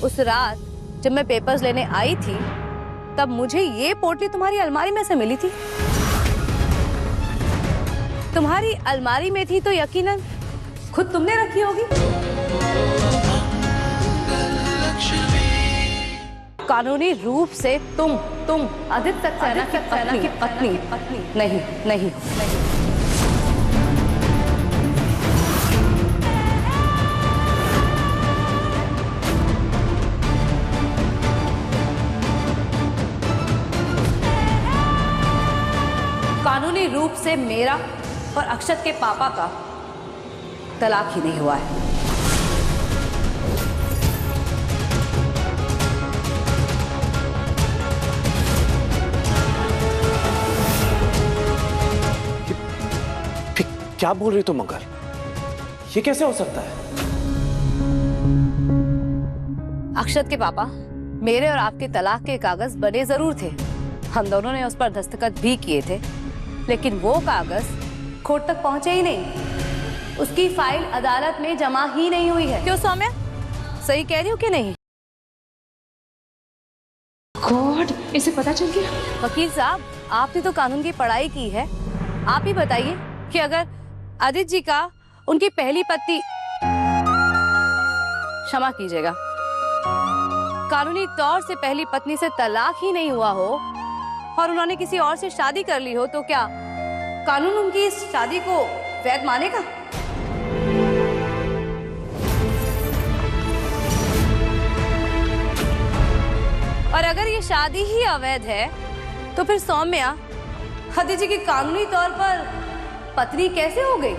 उस रात जब मैं पेपर्स लेने आई थी तब मुझे ये पोटली तुम्हारी अलमारी में से मिली थी। तुम्हारी अलमारी में थी तो यकीनन खुद तुमने रखी होगी। कानूनी रूप से तुम आदित्य सक्सेना की पत्नी नहीं। कानूनी रूप से मेरा और अक्षत के पापा का तलाक ही नहीं हुआ है। क्या बोल रही तुम मंगल? ये कैसे हो सकता है? अक्षत के पापा, मेरे और आपके तलाक के कागज बने जरूर थे, हम दोनों ने उस पर दस्तखत भी किए थे, लेकिन वो कागज कोर्ट तक पहुंचे ही नहीं। उसकी फाइल अदालत में जमा ही नहीं हुई है। क्यों सौम्या, सही कह रही हूँ कि नहीं? गॉड, इसे पता चल गया। वकील साहब, आपने तो कानून की पढ़ाई की है, आप ही बताइए कि अगर आदित्य जी का उनकी पहली पत्नी, क्षमा कीजिएगा, कानूनी तौर से पहली पत्नी से तलाक ही नहीं हुआ हो और उन्होंने किसी और से शादी कर ली हो, तो क्या कानून उनकी इस शादी को वैध मानेगा? और अगर ये शादी ही अवैध है तो फिर सौम्या आदित्य जी की कानूनी तौर पर पत्नी कैसे हो गई?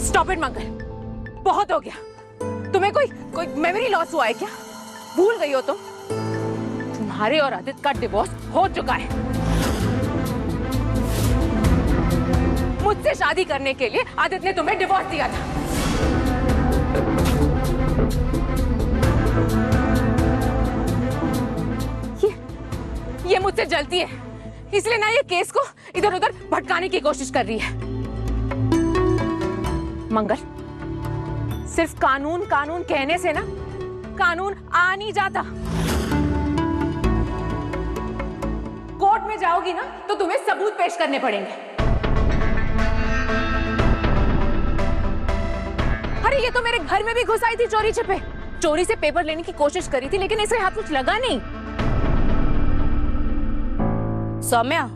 स्टॉप इट मंगल, बहुत हो गया। तुम्हें कोई मेमोरी लॉस हुआ है क्या? भूल गई हो तुम? तुम्हारे और आदित्य का डिवोर्स हो चुका है। मुझसे शादी करने के लिए आदित्य ने तुम्हें डिवोर्स दिया था। ये मुझसे जलती है, इसलिए ना ये केस को इधर उधर भटकाने की कोशिश कर रही है। मंगल, सिर्फ कानून कानून कहने से ना कानून आ नहीं जाता। कोर्ट में जाओगी ना तो तुम्हें सबूत पेश करने पड़ेंगे। अरे ये तो मेरे घर में भी घुस आई थी चोरी छिपे, चोरी से पेपर लेने की कोशिश करी थी, लेकिन इसे हाथ कुछ लगा नहीं। सौम्या,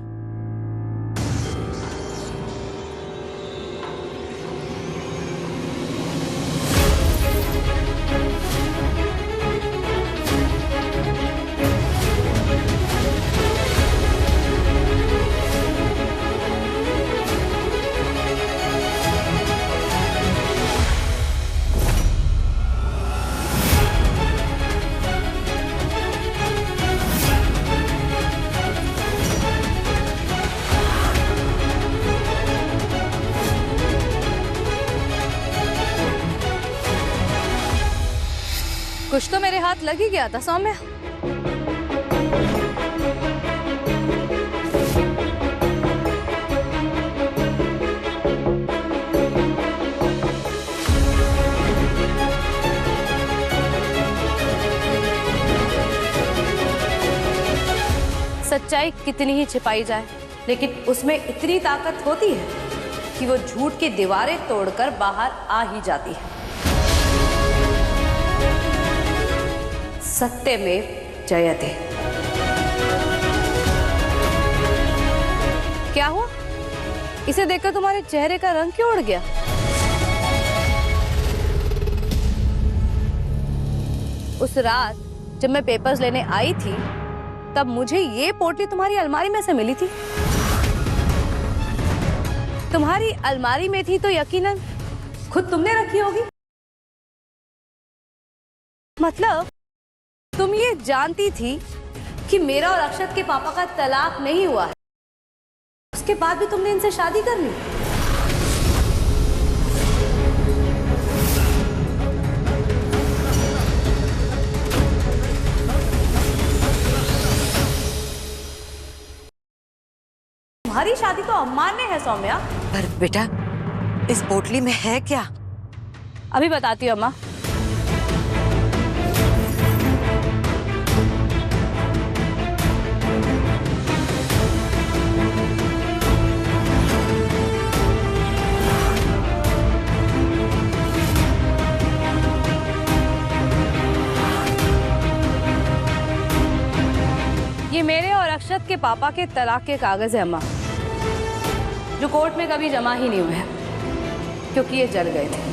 कुछ तो मेरे हाथ लग ही गया था सौम्या। सच्चाई कितनी ही छिपाई जाए, लेकिन उसमें इतनी ताकत होती है कि वो झूठ की दीवारें तोड़कर बाहर आ ही जाती है। सत्यमेव जयते। क्या हुआ? इसे देखकर तुम्हारे चेहरे का रंग क्यों उड़ गया? उस रात जब मैं पेपर्स लेने आई थी तब मुझे ये पोटली तुम्हारी अलमारी में से मिली थी। तुम्हारी अलमारी में थी तो यकीनन खुद तुमने रखी होगी। मतलब तुम ये जानती थी कि मेरा और अक्षत के पापा का तलाक नहीं हुआ है, उसके बाद भी तुमने इनसे शादी कर ली। तुम्हारी शादी तो अमान्य है सौम्या। पर बेटा, इस पोटली में है क्या? अभी बताती हूँ अम्मा। ये मेरे और अक्षत के पापा के तलाक के कागज है अम्मा, जो कोर्ट में कभी जमा ही नहीं हुए हैं क्योंकि ये जल गए थे।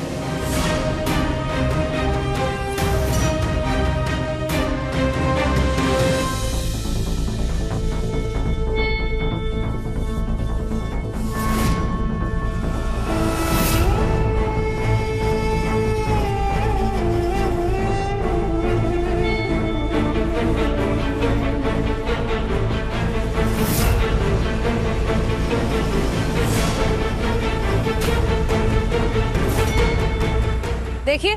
देखिए,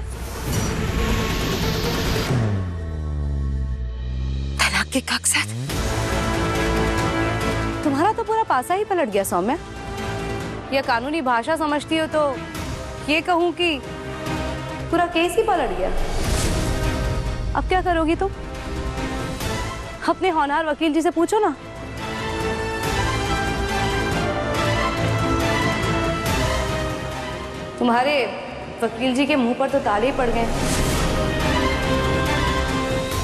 तलाक के कागजात। तुम्हारा तो पूरा पासा ही पलट गया सौम्या। यह कानूनी भाषा समझती हो तो ये कहूं कि पूरा केस ही पलट गया। अब क्या करोगी तुम? अपने होनहार वकील जी से पूछो ना। तुम्हारे वकील जी के मुंह पर तो ताले पड़ गए।